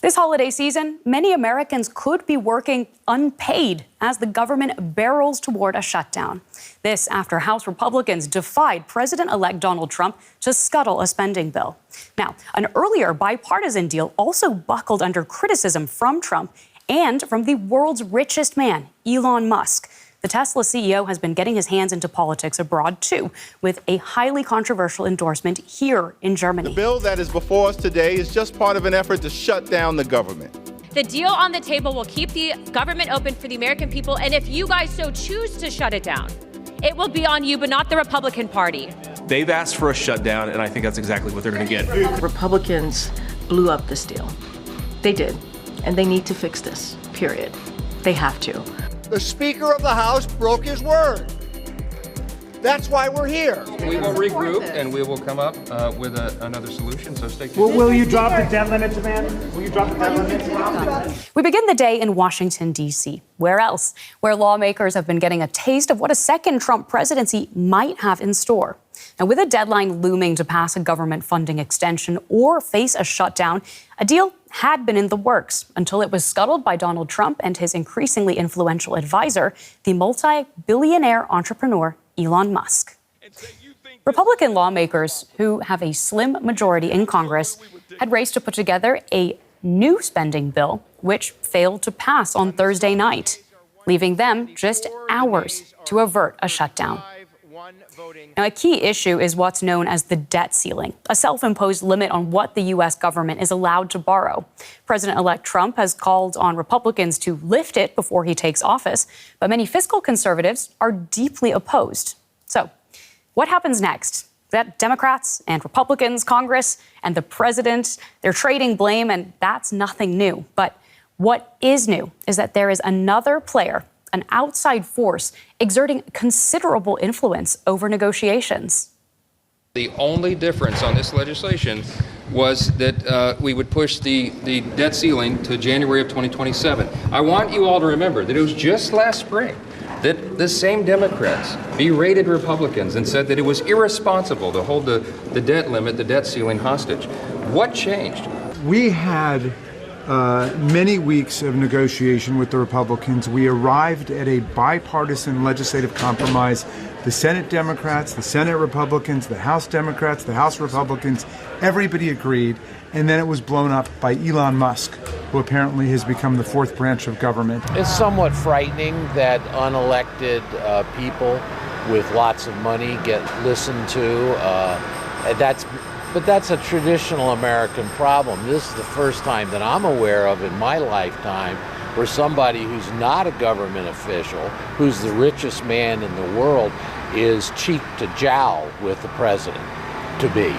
This holiday season, many Americans could be working unpaid as the government barrels toward a shutdown. This after House Republicans defied President-elect Donald Trump to scuttle a spending bill. Now, an earlier bipartisan deal also buckled under criticism from Trump and from the world's richest man, Elon Musk. The Tesla CEO has been getting his hands into politics abroad, too, with a highly controversial endorsement here in Germany. The bill that is before us today is just part of an effort to shut down the government. The deal on the table will keep the government open for the American people, and if you guys so choose to shut it down, it will be on you, but not the Republican Party. They've asked for a shutdown, and I think that's exactly what they're going to get. Republicans blew up this deal. They did, and they need to fix this, period. They have to. The Speaker of the House broke his word. That's why we're here. We will regroup and we will come up with another solution, so stay tuned. Well, will you drop the debt limit demand? Will you drop the debt limit? We begin the day in Washington, D.C. Where else? Where lawmakers have been getting a taste of what a second Trump presidency might have in store. Now, with a deadline looming to pass a government funding extension or face a shutdown, a deal had been in the works until it was scuttled by Donald Trump and his increasingly influential advisor, the multi-billionaire entrepreneur Elon Musk. Republican lawmakers, who have a slim majority in Congress, had raced to put together a new spending bill, which failed to pass on Thursday night, leaving them just hours to avert a shutdown. Now, a key issue is what's known as the debt ceiling, a self-imposed limit on what the U.S. government is allowed to borrow. President-elect Trump has called on Republicans to lift it before he takes office, but many fiscal conservatives are deeply opposed. So, what happens next? That Democrats and Republicans, Congress, and the president, they're trading blame, and that's nothing new. But what is new is that there is another player, an outside force, exerting considerable influence over negotiations. The only difference on this legislation was that we would push the debt ceiling to January of 2027. I want you all to remember that it was just last spring that the same Democrats berated Republicans and said that it was irresponsible to hold the debt limit, the debt ceiling hostage. What changed? We had many weeks of negotiation with the Republicans. We arrived at a bipartisan legislative compromise. The Senate Democrats, the Senate Republicans, the House Democrats, the House Republicans, everybody agreed. And then it was blown up by Elon Musk, who apparently has become the fourth branch of government. It's somewhat frightening that unelected people with lots of money get listened to. But that's a traditional American problem. This is the first time that I'm aware of in my lifetime where somebody who's not a government official, who's the richest man in the world, is cheek to jowl with the president to be.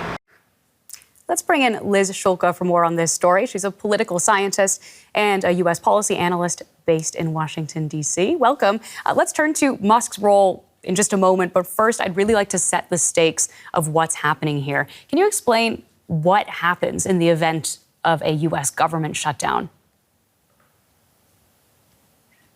Let's bring in Liz Shulka for more on this story. She's a political scientist and a U.S. policy analyst based in Washington, D.C. Welcome. Let's turn to Musk's role in just a moment, but first, I'd really like to set the stakes of what's happening here. Can you explain what happens in the event of a U.S. government shutdown?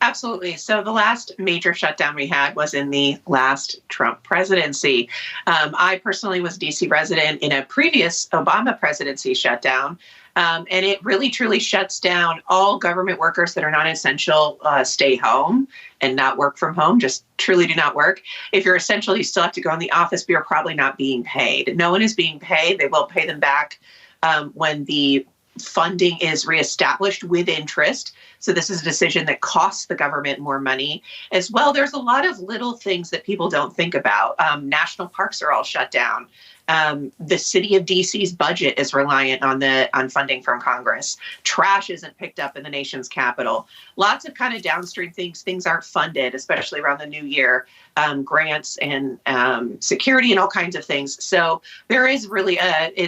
Absolutely. So the last major shutdown we had was in the last Trump presidency. I personally was D.C. resident in a previous Obama presidency shutdown. And it really, truly shuts down all government workers that are non-essential, stay home and not work from home, just truly do not work. If you're essential, you still have to go in the office, but you're probably not being paid. No one is being paid. They will pay them back when the funding is reestablished with interest. So this is a decision that costs the government more money. As well, there's a lot of little things that people don't think about. National parks are all shut down. The city of DC's budget is reliant on funding from Congress. Trash isn't picked up in the nation's capital. Lots of kind of downstream things. Things aren't funded, especially around the new year. Grants and security and all kinds of things. So there is really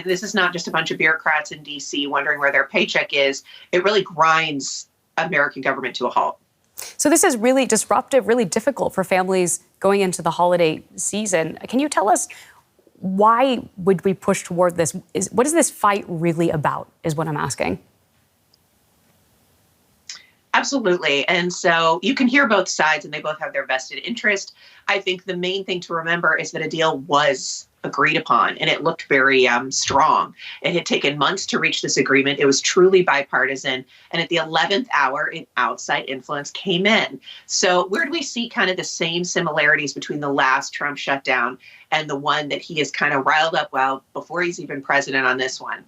this is not just a bunch of bureaucrats in DC wondering where their paycheck is. It really grinds American government to a halt. So this is really disruptive, really difficult for families going into the holiday season. Can you tell us why would we push toward this? What is this fight really about, is what I'm asking. Absolutely. And so you can hear both sides and they both have their vested interest. I think the main thing to remember is that a deal was agreed upon, and it looked very strong. It had taken months to reach this agreement. It was truly bipartisan. And at the 11th hour, an outside influence came in. So where do we see kind of the same similarities between the last Trump shutdown and the one that he has kind of riled up well before he's even president on this one?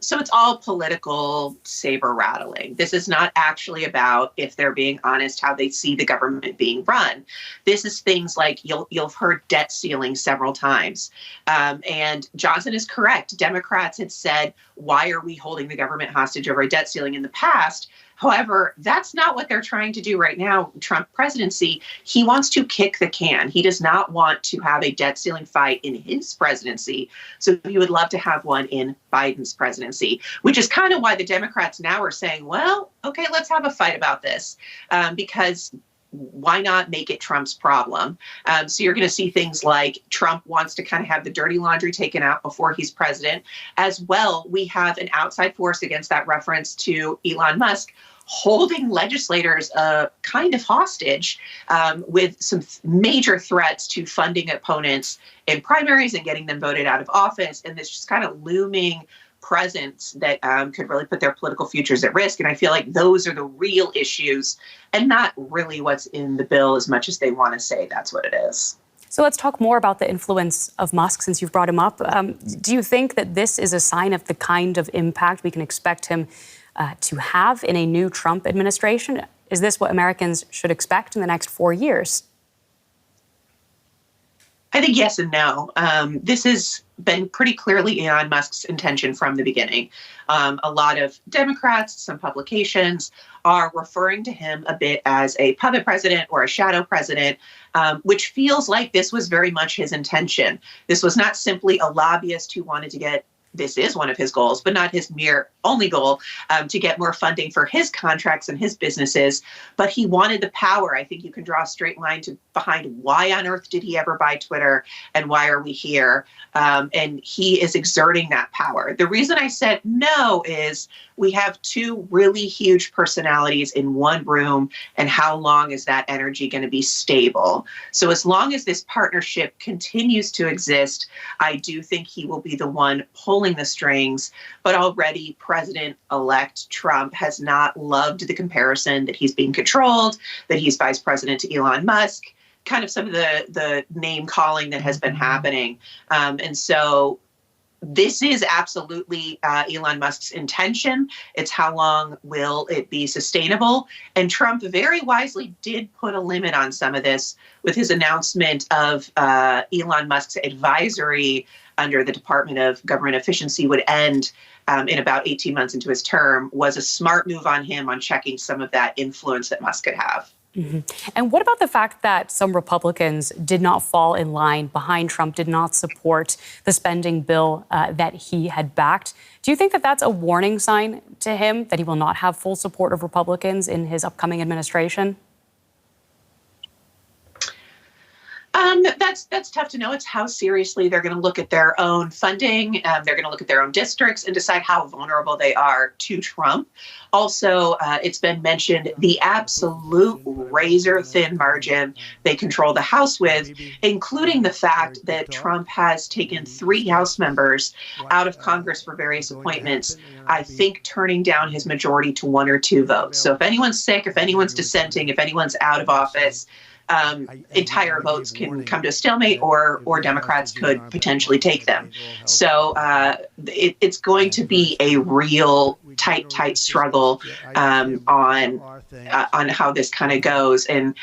So it's all political saber rattling. This is not actually about, if they're being honest, how they see the government being run. This is things like you'll have heard debt ceiling several times. And Johnson is correct. Democrats had said, why are we holding the government hostage over a debt ceiling in the past? However, that's not what they're trying to do right now. Trump presidency, he wants to kick the can. He does not want to have a debt ceiling fight in his presidency. So he would love to have one in Biden's presidency, which is kind of why the Democrats now are saying, well, okay, let's have a fight about this, because why not make it Trump's problem? So you're going to see things like Trump wants to kind of have the dirty laundry taken out before he's president. As well, we have an outside force against that reference to Elon Musk holding legislators kind of hostage with some major threats to funding opponents in primaries and getting them voted out of office. And this just kind of looming presence that could really put their political futures at risk. And I feel like those are the real issues and not really what's in the bill as much as they want to say that's what it is. So let's talk more about the influence of Musk since you've brought him up. Do you think that this is a sign of the kind of impact we can expect him to have in a new Trump administration? Is this what Americans should expect in the next 4 years? I think yes and no. This has been pretty clearly Elon Musk's intention from the beginning. A lot of Democrats, some publications are referring to him a bit as a puppet president or a shadow president, which feels like this was very much his intention. This was not simply a lobbyist who wanted to get, this is one of his goals, but not his mere only goal, to get more funding for his contracts and his businesses. But he wanted the power. I think you can draw a straight line behind why on earth did he ever buy Twitter and why are we here? And he is exerting that power. The reason I said no is we have two really huge personalities in one room, and how long is that energy going to be stable? So as long as this partnership continues to exist, I do think he will be the one pulling the strings. But already President-elect Trump has not loved the comparison that he's being controlled, that he's vice president to Elon Musk, kind of some of the name calling that has been happening. And so this is absolutely Elon Musk's intention. It's how long will it be sustainable? And Trump very wisely did put a limit on some of this with his announcement of Elon Musk's advisory under the Department of Government Efficiency would end in about 18 months into his term. Was a smart move on him on checking some of that influence that Musk could have. Mm-hmm. And what about the fact that some Republicans did not fall in line behind Trump, did not support the spending bill that he had backed? Do you think that that's a warning sign to him that he will not have full support of Republicans in his upcoming administration? That's tough to know. It's how seriously they're going to look at their own funding. They're going to look at their own districts and decide how vulnerable they are to Trump. Also, it's been mentioned the absolute razor-thin margin they control the House with, including the fact that Trump has taken 3 House members out of Congress for various appointments, I think turning down his majority to 1 or 2 votes. So if anyone's sick, if anyone's dissenting, if anyone's out of office, entire votes can come to a stalemate, or Democrats could potentially take them. So it's going to be a real tight struggle on how this kind of goes and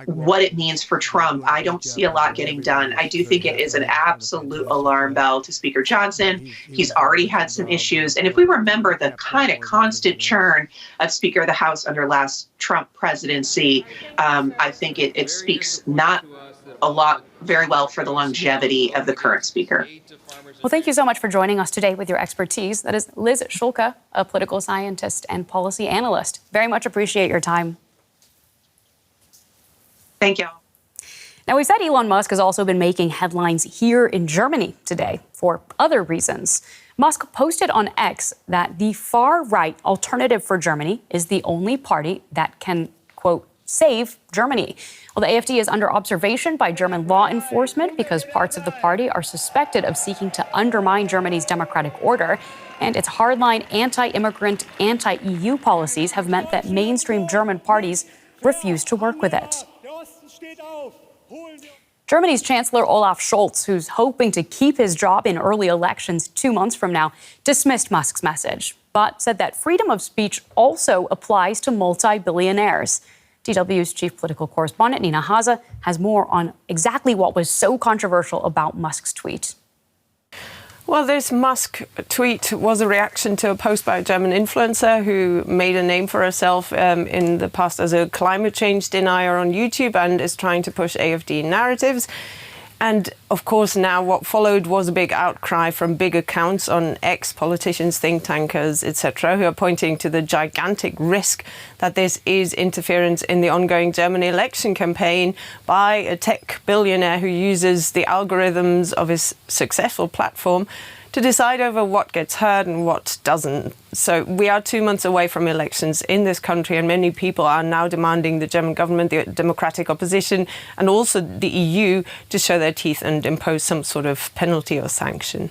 what it means for Trump. I don't see a lot getting done. I do think it is an absolute alarm bell to Speaker Johnson. He's already had some issues. And if we remember the kind of constant churn of Speaker of the House under last Trump presidency, I think it speaks not a lot very well for the longevity of the current speaker. Well, thank you so much for joining us today with your expertise. That is Liz Schulke, a political scientist and policy analyst. Very much appreciate your time. Thank you. Now, we said Elon Musk has also been making headlines here in Germany today for other reasons. Musk posted on X that the far-right Alternative for Germany is the only party that can, quote, save Germany. Well, the AfD is under observation by German law enforcement because parts of the party are suspected of seeking to undermine Germany's democratic order. And its hardline anti-immigrant, anti-EU policies have meant that mainstream German parties refuse to work with it. Germany's Chancellor Olaf Scholz, who's hoping to keep his job in early elections 2 months from now, dismissed Musk's message, but said that freedom of speech also applies to multi-billionaires. DW's chief political correspondent, Nina Haase, has more on exactly what was so controversial about Musk's tweet. Well, this Musk tweet was a reaction to a post by a German influencer who made a name for herself in the past as a climate change denier on YouTube and is trying to push AfD narratives. And of course, now what followed was a big outcry from big accounts on ex-politicians, think tankers, etc., who are pointing to the gigantic risk that this is interference in the ongoing German election campaign by a tech billionaire who uses the algorithms of his successful platform to decide over what gets heard and what doesn't. So we are 2 months away from elections in this country, and many people are now demanding the German government, the democratic opposition, and also the EU to show their teeth and impose some sort of penalty or sanction.